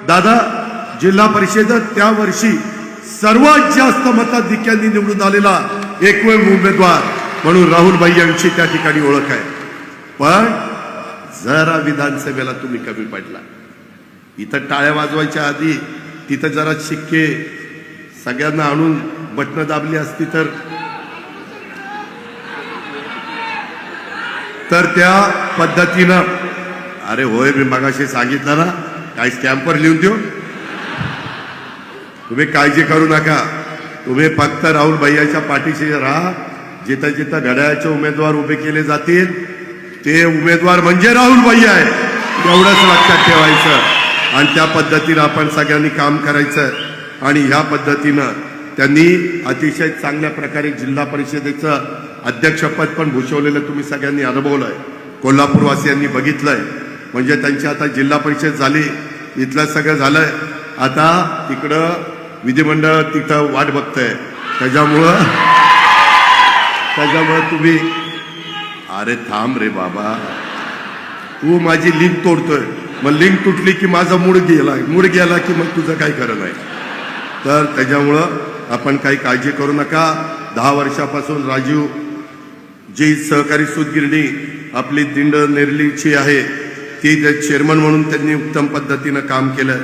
दादा जिल्हा परिषद त्या वर्षी सर्वात जास्त मताधिक्यांनी निवडून आलेला एकमेव उमेदवार म्हणून राहुलभाई यांची त्या ठिकाणी ओळख आहे. पण जरा विधानसभेला तुम्ही कमी पडला. इथं टाळ्या वाजवायच्या आधी तिथं जरा शिक्के सगळ्यांना आणून बटणं दाबली असती तर त्या पद्धतीनं, अरे होय मी मगाशी सांगितलं ना काय स्टॅम्पवर लिहून देऊ. तुम्ही काळजी करू नका. तुम्ही फक्त राहुल भैयाच्या पाठीशी राहा. जिथं जिथं घड्याळाचे उमेदवार उभे केले जातील ते उमेदवार म्हणजे राहुल भैया आहे, एवढंच लक्षात ठेवायचं. आणि त्या पद्धतीनं आपण सगळ्यांनी काम करायचं. आणि ह्या पद्धतीनं त्यांनी अतिशय चांगल्या प्रकारे जिल्हा परिषदेचं अध्यक्षपद पण भूषवलेलं तुम्ही सगळ्यांनी अनुभवलंय, कोल्हापूरवासियांनी बघितलंय. म्हणजे त्यांची आता जिल्हा परिषद झाली, इथलं सगळं झालंय. आता तिकडं विधिमंडळ तिथं वाट बघतंय. त्याच्यामुळं तुम्ही, अरे थांब रे बाबा, तू माझी लिंक तोडतोय. मग लिंक तुटली की माझा मूड गेला की मग तुझं काही खरं नाही. तर त्याच्यामुळं आपण काही काळजी करू नका. 10 वर्षापासून राजीव जी सहकारी सूतगिरणी आपली दिंड नेरलीची आहे ती चेअरमन म्हणून त्यांनी उत्तम पद्धतीनं काम केलं.